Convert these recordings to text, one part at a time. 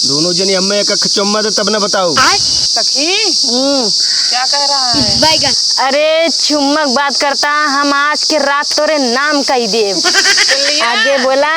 दोनों जनी अम्मे एक चुम्मा दे तब ना बताओ। सखी क्या कह रहा है? बैगन। अरे चुम्मक बात करता, हम आज के रात तोरे नाम कही देव। आगे बोला।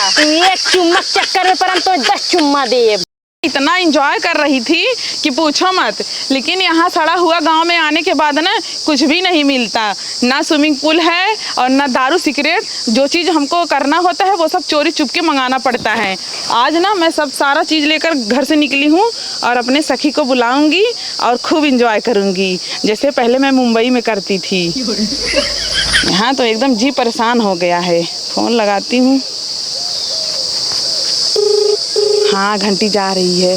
तू एक चुम्मक चक्कर में पर हम तो 10 चुम्मा देव। इतना एंजॉय कर रही थी कि पूछो मत। लेकिन यहाँ सड़ा हुआ गांव में आने के बाद ना कुछ भी नहीं मिलता, ना स्विमिंग पूल है और ना दारू सिगरेट। जो चीज़ हमको करना होता है वो सब चोरी चुपके मंगाना पड़ता है। आज ना मैं सब सारा चीज़ लेकर घर से निकली हूँ और अपने सखी को बुलाऊंगी और खूब इंजॉय करूँगी जैसे पहले मैं मुंबई में करती थी। यहाँ तो एकदम जी परेशान हो गया है। फ़ोन लगाती हूँ। हाँ, घंटी जा रही है।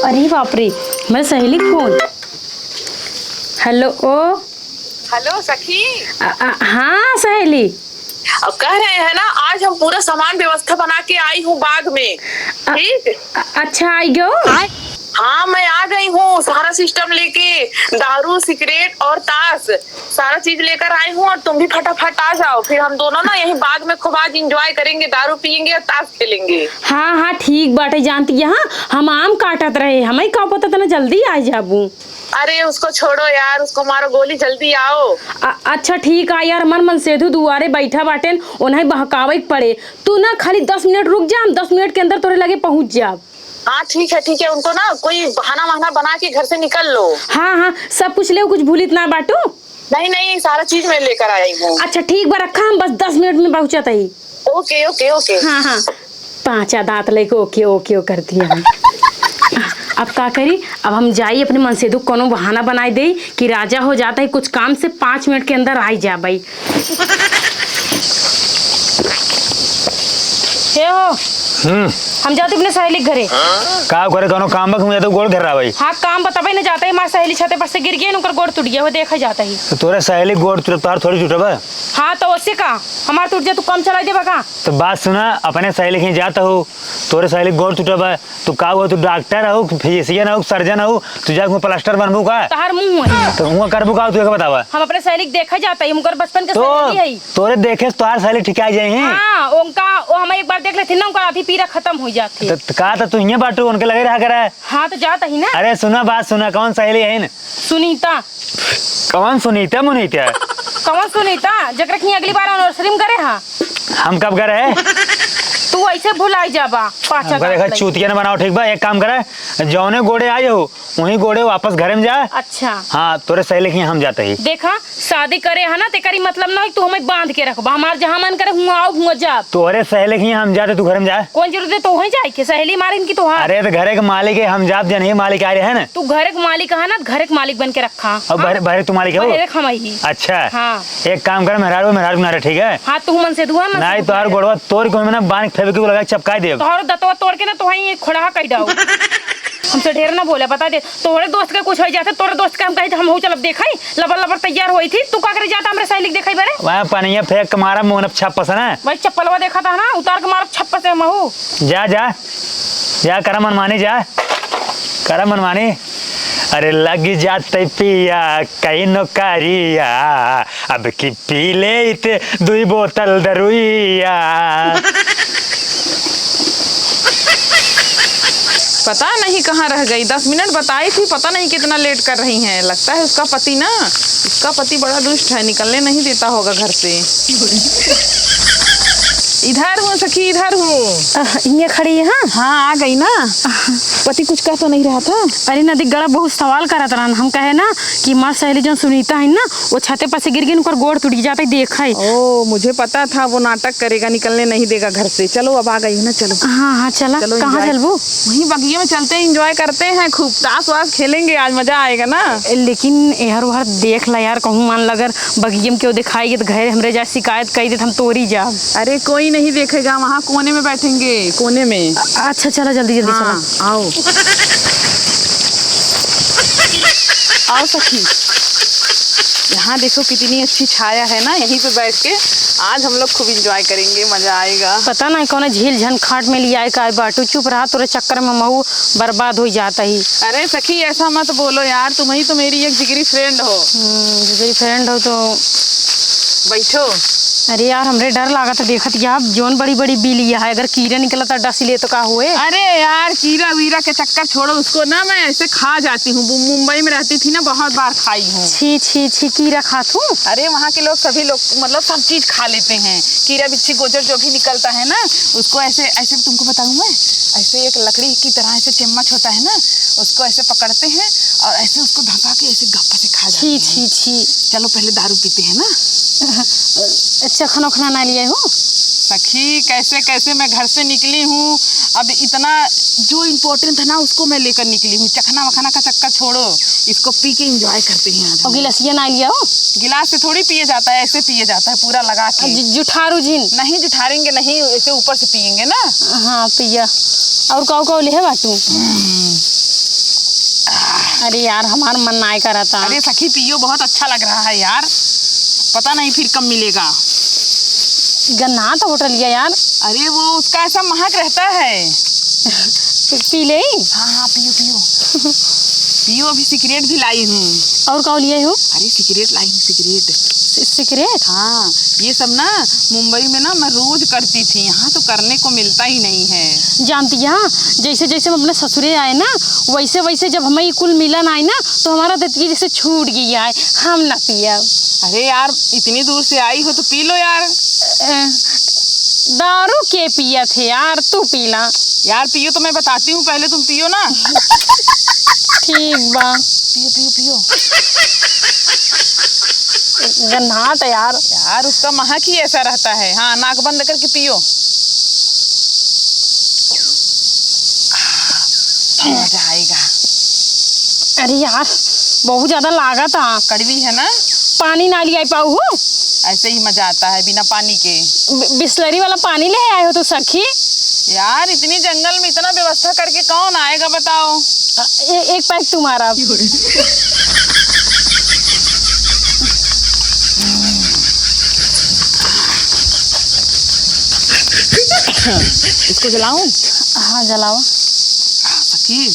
अरे बाप रे, मैं सहेली फोन। हेलो हेलो सखी। हाँ सहेली। अब कह रहे हैं ना, आज हम पूरा सामान व्यवस्था बना के आई हूँ बाग में। ठीक। अच्छा आई गयो। हाँ, मैं आ गई हूँ सारा सिस्टम लेके, दारू सिगरेट और ताश सारा चीज लेकर आई हूँ। और तुम भी फटाफट आ जाओ, फिर हम दोनों ना यही बाग में खूब आज इंजॉय करेंगे, दारू पियेंगे और ताश खेलेंगे। हाँ हाँ ठीक बाटे। जानती है, हम आम काटत रहे, हमें का पता था ना जल्दी आ जाबू। अरे उसको छोड़ो यार, उसको मारो गोली, जल्दी आओ। अच्छा ठीक है यार, मन सेधु दुआरे बैठा बाटेन, उन्हें बहकावे पड़े। तू ना खाली 10 मिनट रुक जा, हम 10 मिनट के अंदर तोरे लगे पहुँच जाब। हाँ ठीक है, उनको ना कोई बहाना वहाना बना के घर से निकल लो। हाँ सब कुछ ले, कुछ भूलित ना बाटू। नहीं, सारा चीज मैं लेकर आई हूँ। अच्छा ठीक बा, रखा, हम बस 10 मिनट में पहुँचत ही। ओके। हाँ 5 दांत लेके ओके कर दिया। अब का करी, अब हम जाई अपने मन से दुख कोनो बहाना बनाई दे कि राजा हो जाता है कुछ काम से, 5 मिनट के अंदर आई जा भाई। हम जाते अपने सहेली घरे। का करे कोनो काम बक मुझे तो गोड़ घेर रहा भाई। हाँ काम बताबे ना जाता है, हमारी सहेली छते पर से गिर गई, उनकर गोड़ टूट गया, वो देखा जाता ही। तो तोरे सहेली गोड़ तार थोड़ी टूटबा। हाँ तो उससे का हमार टूट जाए, तू कम चला दे बका। तो बात सुना, अपने सहेली कहीं जाता हो, तोरे सहेली गोड़ टूटबा, तू का हो, तू डॉक्टर हो, फिजिशियन हो, सर्जन हो, तू जाके प्लास्टर बनबू का? तहार मुंह है तो मुंह करबू का, तू बतावा। हम अपने सहेली देखा जाता है, उनकर बचपन के सहेली है। तोरे देखे तोहार सहेली ठीक आ जाए हैं। हां उनका वो हम एक बार देख लेते ना, उनका आधी पीरा खत्म हो जाती। तो का तो तू यहाँ बाटू उनके लगे रहा करे। हाँ तो जाता ही ना। अरे सुना बात सुना, कौन सहेली है न? सुनीता। कौन सुनीता मुनीता? कौन सुनीता जकरा की अगली बार एनिवर्सरी में करे। हाँ हम कब करे? तू ऐसे भुलाई जाबा। चूतिया न बनाओ, ठीक बा। एक काम करे, जौने गोड़े आए हो वही गोड़े वापस घर में जा। अच्छा हाँ, तोरे सहेली के हम जाते ही। देखा शादी करे है ना, तेरी मतलब ना है तू हमें बांध के रखबा, हमार जहां मन करे हुआ आओ हुआ जा। तोरे सहेली के हम जाते, तू घर में जा। कौन जरूरत है तो वहीं जाए के सहेली मारे इनकी तो। हाँ अरे तो घरे के मालिक है, हम जात जन मालिक आ रहे हैं ना। तू घरे के मालिक है ना, घरे के मालिक बन के रखा। अब भरे तू मालिक हो। अच्छा हाँ एक काम कर, मेहरारू बना रहे, ठीक है? हाँ तू मन से दुआ नहीं तो यार गोड़वा तोड़ को ना बांध फेविक्विक लगा चपका दे। तोहर दतवा तोड़ के ना तो वहीं खोड़ा कह डाओ। हमसे ढेर ना बोला, बता दे तोहरे दोस्त के कुछ हो जाते, तोरे दोस्त के हम कहे हम हो चलब देखई लबर तैयार होई थी, तू का करे जाता हमरे सहेली देखई बरे। वहां पनिया फेंक के मारा मुंह न छप पसना है भाई, चप्पलवा देखा था ना, उतार के मारा छप से महू। जा कर मनमानी, जा कर मनमानी। अरे लग जाते पिया कहीं नौकरिया, अब की पी ले 2 बोतल दरुइया। पता नहीं कहाँ रह गई, 10 मिनट बताई थी, पता नहीं कितना लेट कर रही हैं। लगता है उसका पति बड़ा दुष्ट है, निकलने नहीं देता होगा घर से। इधर हूँ सखी, इधर हूँ। ये खड़ी है। हाँ आ गई ना। पति कुछ कह तो नहीं रहा था? अरे नदी गड़ा बहुत सवाल करत रहन, हम कहे ना कि माँ सहेली जो सुनीता है ना, वो छते पर से गिर गई, उनकर गोड़ टूट जाता है, देखा है। ओ मुझे पता था वो नाटक करेगा, निकलने नहीं देगा घर से। चलो अब आ गई ना, चलो। हाँ चला। कहाँ चलबू? वहीं बगिया में चलते हैं, एंजॉय करते हैं, खूब ताश वाश खेलेंगे, आज मजा आएगा ना। लेकिन एहर उहर देख ला यार, कहूँ मान लगर बगिया में क्यों दिखाई तो घर हमरे जा शिकायत कही दे, हम तोरी जा। अरे कोई नहीं देखेगा, वहाँ कोने में बैठेंगे, कोने में। अच्छा चला जल्दी हाँ, चला। आओ सखी। यहाँ देखो कितनी अच्छी छाया है ना, यहीं पे बैठ के आज हम लोग खूब इंजॉय करेंगे, मजा आएगा। पता नहीं कौन झील झनखाट में लिया है का बाटू, चुप रहा तोरे चक्कर में महू बर्बाद हो जाता ही। अरे सखी ऐसा मत बोलो यार, तुम ही तो मेरी एक जिगरी फ्रेंड हो। मेरी फ्रेंड हो तो बैठो। अरे यार हमरे डर लागत देखत यार, जोन बड़ी बड़ी बिलिया है, अगर कीड़ा निकलता डस ले तो का हुए। अरे यार कीड़ा वीरा के चक्कर छोड़ो, उसको ना मैं ऐसे खा जाती हूँ। मुंबई में रहती थी ना, बहुत बार खाई हूँ। छी छी छी कीड़ा खातू। अरे वहाँ के लोग सभी लोग मतलब सब चीज खा लेते हैं। कीड़ा बिच्छी गोजर जो भी निकलता है ना, उसको ऐसे ऐसे तुमको बताऊँ मैं, ऐसे एक लकड़ी की तरह ऐसे चम्मच होता है ना, उसको ऐसे पकड़ते हैं और ऐसे उसको धसा के ऐसे गप्पा से खा जाते हैं। छी छी छी। चलो पहले दारू पीते हैं ना। चखना उखना ना लिए हो सखी, कैसे कैसे मैं घर से निकली हूँ। अब इतना जो इम्पोर्टेंट है ना उसको मैं लेकर निकली हूँ। चखना वखना का चक्कर छोड़ो, इसको पी के एंजॉय करते हैं आज। और गिलासिया ना लिया हो। गिलास से थोड़ी पिए जाता है, ऐसे पिए जाता है पूरा लगा के। जुठारू जिन नहीं जुठारेंगे नहीं, ऐसे ऊपर से पियेंगे ना। हाँ पिया। और काऊ ले है बाटू। अरे यार हमार मन ना करा था। अरे सखी पियो, बहुत अच्छा लग रहा है यार, पता नहीं फिर कब मिलेगा। गन्ना तो होटल लिया यार। अरे वो उसका ऐसा महक रहता है। पी ले। हाँ हाँ पियो पियो। पियो, अभी सिगरेट भी लाई हूँ। और काऊ लिए हो। अरे सिगरेट लाई हूँ, सिगरेट। सिगरेट। हाँ ये सब ना मुंबई में ना मैं रोज करती थी, यहाँ तो करने को मिलता ही नहीं है। जानती यहाँ जैसे जैसे हम अपने ससुरे आए ना, वैसे वैसे जब हमें कुल मिलन आए ना, तो हमारा दतिया जैसे छूट गया है, हम ना पिया। अरे यार इतनी दूर से आई हो तो पी लो यार। दारू के पिया थे यार, तू पीला। यार पियो तो मैं बताती हूँ, पहले तुम पियो ना। ठीक बा। पियो पियो पियो। गन्ना तो यार। यार उसका महक ही ऐसा रहता है। हाँ नाक बंद करके पियो। मजा आएगा। अरे यार बहुत ज्यादा लागा था। कड़वी है ना। पानी ना लिया पाऊ हो। ऐसे ही मजा आता है बिना पानी के। बिस्लरी वाला पानी ले आए हो तो सखी। यार इतनी जंगल में इतना व्यवस्था करके कौन आएगा बताओ। एक पैक तुम्हारा। इसको जलाऊं। हाँ जलाओ। सखी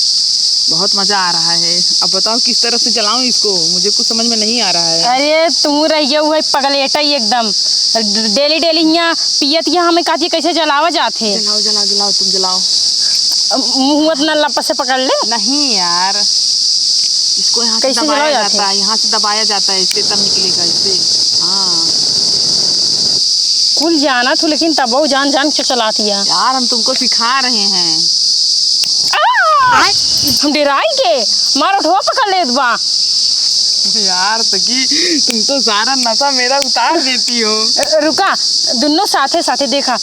बहुत मजा आ रहा है, अब बताओ किस तरह से जलाऊं इसको, मुझे कुछ समझ में नहीं आ रहा है। अरे तुम रहिए हुए पगलेटा ही एकदम, डेली डेली यहाँ पियत यहाँ हमें कहती कैसे जलावा जाते। जलाओ जलाओ जलाओ, तुम जलाओ। मुँह अपना लपा से पकड़ ले। नहीं यार, इसको यहाँ से कैसे दबाया जलाया जाता है, यहाँ से दबाया जाता है, इससे तब निकलेगा इससे। हाँ कुल जाना था लेकिन तब वो जान जान के चलाती है। यार हम तुमको सिखा रहे हैं। हम डराई के मारो ढोआ पकड़ ले बा। यार सखी तुम तो सारा नशा मेरा उतार देती हो। रुका, दोनों साथे साथे देखा।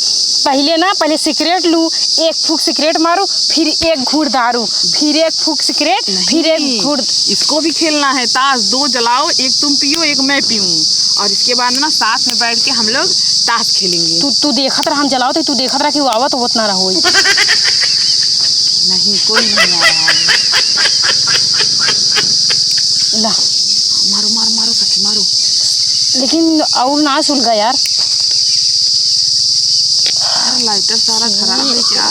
पहले सिगरेट लूं, एक फूक सिगरेट मारूं, फिर एक घूंट दारू, फिर एक फूक सिगरेट, फिर एक घूंट। इसको भी खेलना है ताश। दो जलाओ, एक तुम पियो एक मैं पीऊं, और इसके बाद ना साथ में बैठ के हम लोग ताश खेलेंगे। तू देखत रहा, हम जलाओ तो तू देखत रहा कि वो आवत होत ना रहो। नहीं कोई नहीं आ रहा है। ला मारो मारो मारो सखी मारो। लेकिन और ना सुलगा यार। लाइटर सारा खराब है क्या।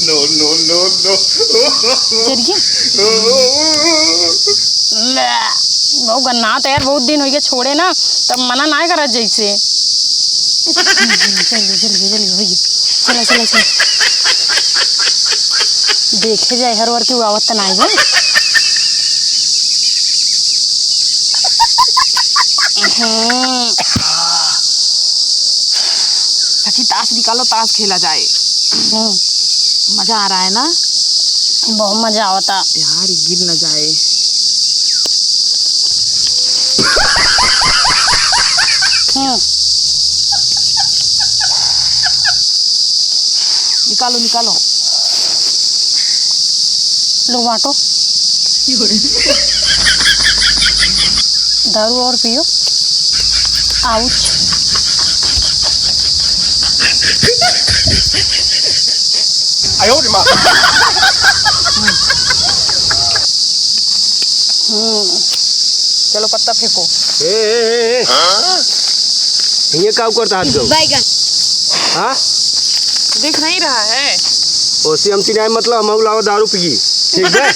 No no no no. चलिए वो गन्ना तो यार बहुत दिन हो गया छोड़े ना, तब मना ना करा जैसे। चलिए चलिए चलिए भैया, चला चला चला देखे जाए हर वर की आवत ना है। सखी ताश निकालो, ताश खेला जाए। मजा आ रहा है ना। बहुत मजा आवता यार गिर न जाए। निकालो निकालो। लो बांटो, दारू और पियो। आउच। आयो रे माँ। चलो पत्ता फेंको। ए ये काम करता हाथ गो हाँ दिख नहीं रहा है? ओसी हम तीन मतलब हम लाओ दारू पी ठीक है।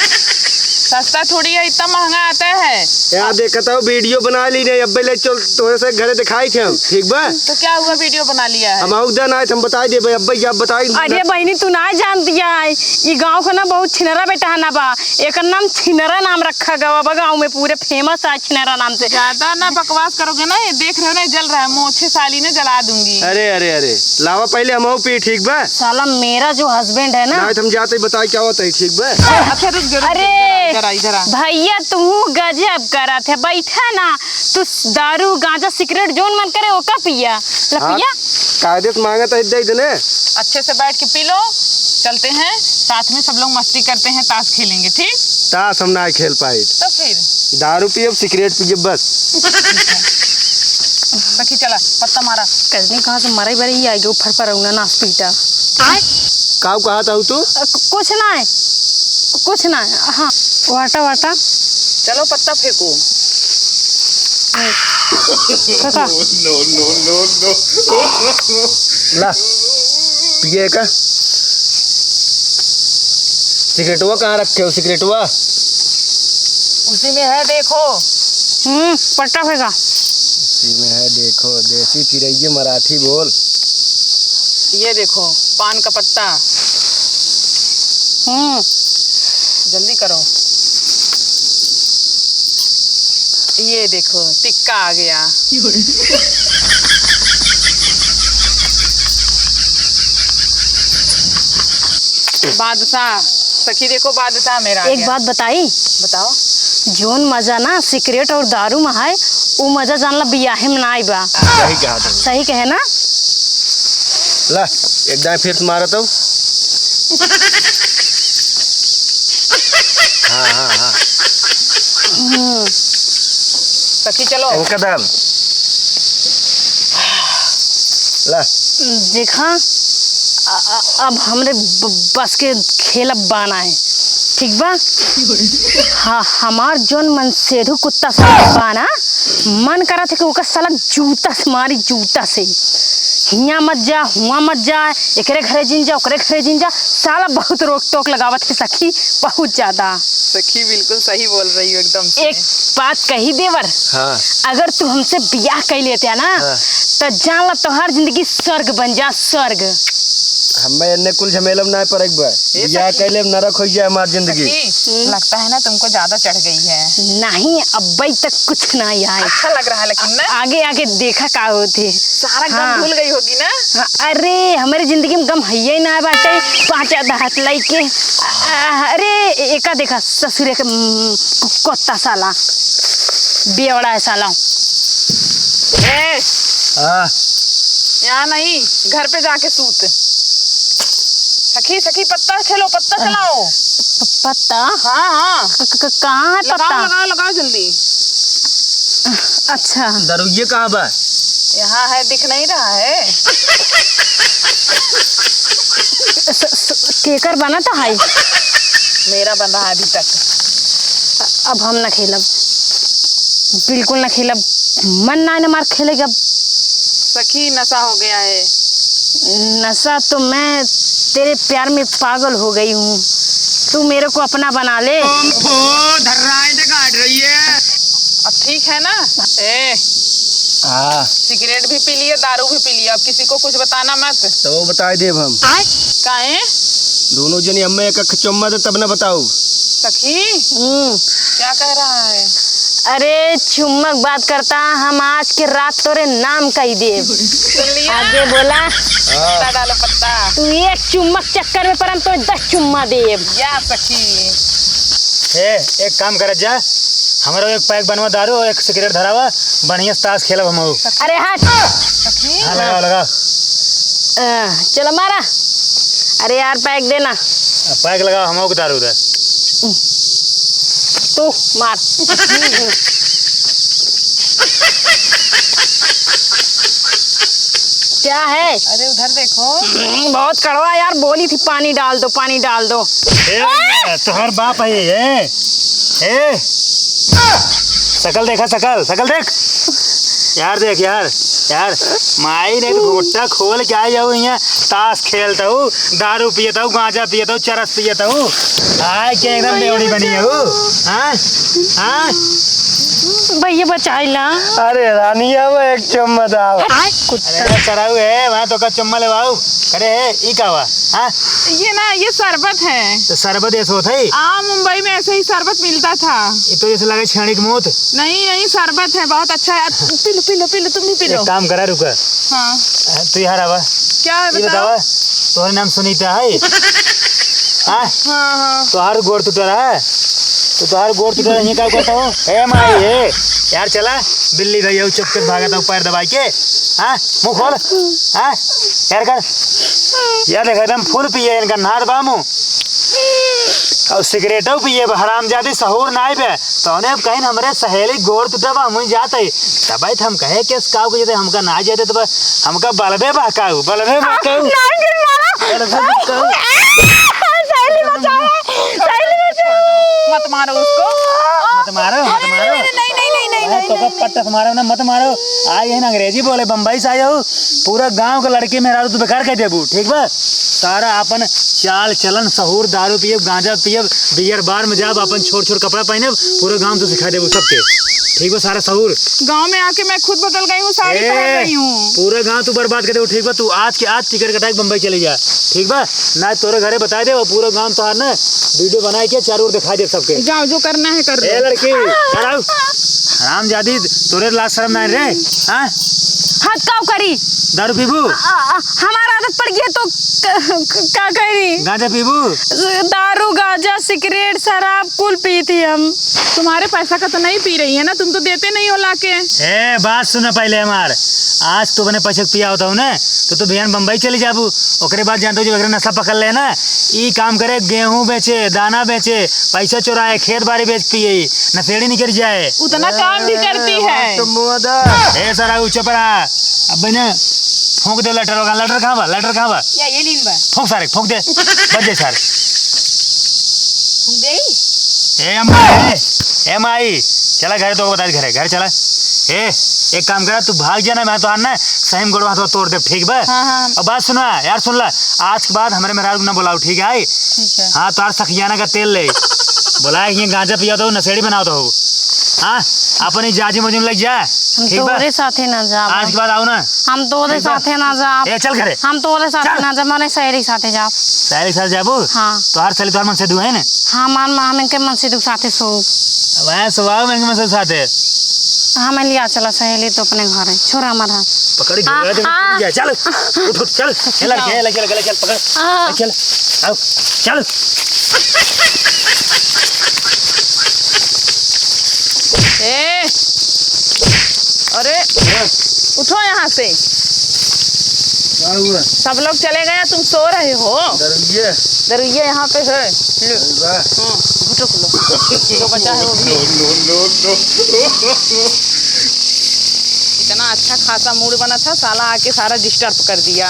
सस्ता थोड़ी है, इतना महंगा आता है। यहाँ देखता हूँ वीडियो बना ली नहीं अब ले चल तोरे से घरे दिखाई थे हम ठीक बा। तो क्या हुआ, वीडियो बना लिया है? हम उधर आए हम बता दे भाई अब आप बताई। अरे बहनी तू ना जान दिया है ये गांव का ना बहुत छिनरा बेटा ना बा, एक नाम छिनरा नाम रखा गवा बा गाँव में, पूरे फेमस है छिनरा नाम से। ज्यादा ना बकवास करोगे ना, ये देख रहे हो ना जल रहा है, मोछे साली ने जला दूंगी। अरे अरे अरे लावा पहले हम पी ठीक बा। साला मेरा जो हस्बैंड है ना हम जाते बताए क्या होता है ठीक बा। अच्छा रुक जरा, अरे इधर आ। भैया तू गजब करा थे, बैठा ना तू दारू गांजा सिगरेट जोन मन करे वो का पिया लपिया कायदे से मांगा था इधर अच्छे से बैठ के पी लो, चलते हैं साथ में सब लोग मस्ती करते हैं, ताश खेलेंगे ठीक? ताश हम ना खेल पाए तो फिर दारू पिए सिगरेट पिए बस। सखी चला पत्ता मारा। कजनी कहाँ से मरा बड़ी ही आएगी ऊपर पर रहुना नाश पीटा। काऊ कहा था तू? कुछ ना है कुछ ना है। हाँ वाटा वाटा चलो पत्ता फेंको। काका नो नो नो नो ला पिए का सिगरेटवा कहाँ रखे हो? सिगरेटवा उसी में है देखो। पट्टा फेंका। उसी में है देखो, देसी चिड़ैया मराठी बोल। ये देखो पान का पत्ता, जल्दी करो। ये देखो टिक्का आ गया। बादशाह सखी देखो बादशाह मेरा एक बात बताई, बताओ। जोन मजा ना सिगरेट और दारू में है वो मजा जानला बियाहे में ना आई बा। सही कहा था। सही कहे ना? ला एक दाएं फिर मारा तो। हाँ हाँ हाँ सखी चलो। कदम ला देखा अब हमरे बस के खेल बाना है ठीक बा। हाँ हमार जोन मनसेधु कुत्ता साला बाना मन करा थे कि ओका साला जूता से मारी, जूता से। हिया मत जा हुआ मत जा, एकरे घरे जिन जा ओकरे घरे जिन जा, साला बहुत रोक टोक लगावत है सखी, बहुत ज्यादा। सखी बिल्कुल सही बोल रही हो एकदम से। एक बात कही देवर, हाँ अगर तू हमसे बियाह कर लेते ना हाँ। तो जान ला तोहार जिंदगी स्वर्ग बन जा, स्वर्ग। हमें इन्ने कुल झमेलम ना पर एक बार या कहले नरक हो जाए हमारी जिंदगी। लगता है ना तुमको ज्यादा चढ़ गई है। नहीं अब तक कुछ ना आए। अच्छा लग रहा है लेकिन ना। आगे आगे देखा का होते सारा गम हाँ। भूल गई होगी ना। हाँ, अरे हमारी जिंदगी में गम है ही ना बाटे, पांच हाथ लेके। अरे एका देखा ससुरे के कुत्ता साला बेवड़ा है साला। हाँ यहाँ नहीं, घर पे जाके सूत। सखी सखी पत्ता खेलो, पत्ता चलाओ। पत्ता? हाँ हाँ कहाँ है पत्ता? लगाओ लगाओ लगाओ जल्दी। अच्छा दरुये कहाँ बा? यहाँ है, दिख नहीं रहा है। केकर बना था हाई? मेरा बन रहा है अभी तक। अब हम ना खेलब, बिल्कुल ना खेलब, मन ना मार खेलेगा। सखी नशा हो गया है। नशा तो मैं तेरे प्यार में पागल हो गई हूँ, तू मेरे को अपना बना ले। काट रही है। अब ठीक है ना? सिगरेट भी पी लिए, दारू भी पी लिया, अब किसी को कुछ बताना मत। तो वो बता दे हम काहे? दोनों जनी हमें एक चुम्मा दे तब ना बताओ। सखी क्या कह रहा है? अरे चुम्मक बात करता, हम आज के रात तोरे नाम कही दे। सुन लिया? आगे बोला पत्ता डालो पत्ता। तू एक चुम्मक चक्कर में परम तो 10 चुम्मा देब। या सखी एक काम कर जा, हमारा एक पैक बनवा दारू और एक सिगरेट धरावा, बढ़िया से ताश खेलब हम। अरे हट सखी। हाँ लगाओ लगाओ। चलो मारा। अरे यार पैक देना। पैक लगाओ, हम को दारू उधर। तू मार। क्या है? अरे उधर देखो। बहुत कड़वा यार, बोली थी पानी डाल दो, पानी डाल दो। तुम्हार बाप है ये। शकल देखा, शकल शकल देख यार, देख यार यार, माई ने तो घोटा खोल के आई हूँ यहाँ, ताश खेलता हूँ, दारू पियता हूँ, गांजा पियता हूँ, चरस पियता हूँ, आय क्या एकदम बेवड़ी बनी हूँ। हाँ हाँ भैया बचाइला। अरे रानिया वो एक चम्मच आओ। अरे कराऊ है वहाँ तो का चम्मा ले वाऊ। अरे ई का हुआ? हाँ ये ना, ये शरबत है। तो शरबत ऐसा होता है? मुंबई में ऐसे ही शरबत मिलता था। ये तो जैसे लगे छेड़ी की मूत। नहीं नहीं, शरबत है, बहुत अच्छा है। P low P low P low, तुम भी पी लो। एक काम करा, रुका। हाँ तू यार आवा, क्या है ये बताओ। बतावा, तुम्हारा नाम सुनीता है? हाँ हाँ हाँ तुहार गोड़ टूटा रहा है, तो तुहार गोड़ टूटा रहा है, क्या करता हूँ? ए माई है यार, चला बिल्ली गई चुपके भागा था पैर दबाई के। हाँ मुँह खोल। हाँ यार कर यार, देखा एकदम फुल पिए इनका नाद बामू और सिगरेटो पिए हरामजादी सहूर नाई बे। तो ने कहीं हमरे सहेली गोड़ टूटा बा मुझे जाते तबाई हम कहे के काऊ के जते हमका ना जाते तो हमका बलबे बहकाऊ, बलबे बहकाऊ, मत मारो उसको। मत मारो, मत मारो, नहीं नहीं नहीं नहीं नहीं तो का पट्टा मारो ना, मत मारो। आए हैं अंग्रेजी बोले, बम्बई से आए हो, पूरा गांव का लड़के मेरा तू बेकार कह देबू, ठीक बा? सारा अपन चाल चलन सहूर, दारू पिए, गांजा पिए, बियर बार में जाब, अपन छोड़ छोड़ कपड़ा पहने, पूरा गांव तो सिखा देबू सबके, ठीक बा? सारा सहूर गांव में आके मैं खुद बदल गई हूँ, साड़ी पहन गई हूँ। पूरा गांव तू बर्बाद कर दे, ठीक बा? तू आज के आज टिकट कटा के बम्बई चली जा, ठीक बा? ना तोरे घरे बता दे, पूरा गांव तो ना वीडियो बना के चारों ओर दिखा दे सबके। जाओ, जो करना है कर ए लो। लड़की कराओ, हरामजादी तोरे लाज शर्म नहीं रे? हाँ हाथ काव करी। दारू पीबू, हमारा आदत पड़ गई है तो क्या करी? गांजा पीबू, दारू गांजा सिगरेट शराब कुल पी थी हम। तुम्हारे पैसा का तो नहीं पी रही है ना, तुम तो देते नहीं हो लाके। ए बात सुना पहले हमार, आज तो बने पैसे पिया होता हूँ ना, तो बिहान बम्बई चली जाबू, ओकरे बाद जानते हो जो अगर नशा पकड़ ले ना, ई काम करे, गेहूं बेचे, दाना बेचे, पैसा चुराए, खेत बाड़ी बेच पिए, नशेड़ी निकल जाए, उतना काम भी करती है। तुम मुआदा ए सारा ऊंचा पड़ा। अब बने फूंक दे लेटर होगा, लेटर कहाँ बा, लेटर कहाँ बा? या ये लीन बा फूंक सारे, फूंक दे, बच जाए सारे। दे ए अम्मा, ए माई, चला घर, तो बता दे घरे, घर चला। ए एक काम करा, तू भाग जाना, मैं तो आना सही में गोड़ हाथ तोड़ दे, ठीक बा? हाँ हाँ अब बात सुना यार, सुन ला, आज के बाद हमारे मेहरारू ना बुलाओ, ठीक है? ठीक है। हाँ तार सखियाना का तेल ले बोला, ये गांजा पिया तो नशेड़ी बनाओ तो। हाँ अपनी जाजी मुझे लग जा, हम ठीक बा? तोरे साथे ना जा। आज के बाद आओ ना। हम तोरे ठीक बा? साथे ना जा। ए चल घरे, हम तोरे साथे चल। ना जा, माने सहेली साथे जा। सहेली साथ जाबू? हाँ तो हर सहेली तोहर मन से दू है ना? हाँ मान हम इनके मन से दुख साथे सो। वह सुबह में मन से साथ है, हमें लिया चला सहेली तो अपने घर है, छोरा हमारा। पकड़ी घर दे, चल उठ उठ, चल चल चल चल चल पकड़, चल आओ चल। ए, अरे उठो यहाँ से, क्या हुआ? सब लोग चले गए, तुम सो रहे हो। दरुइया दरुइया यहाँ पे है। लो, वाह। हाँ, घुटो लो, जो बचा है वो भी। इतना अच्छा खासा मूड बना था, साला आके सारा डिस्टर्ब कर दिया।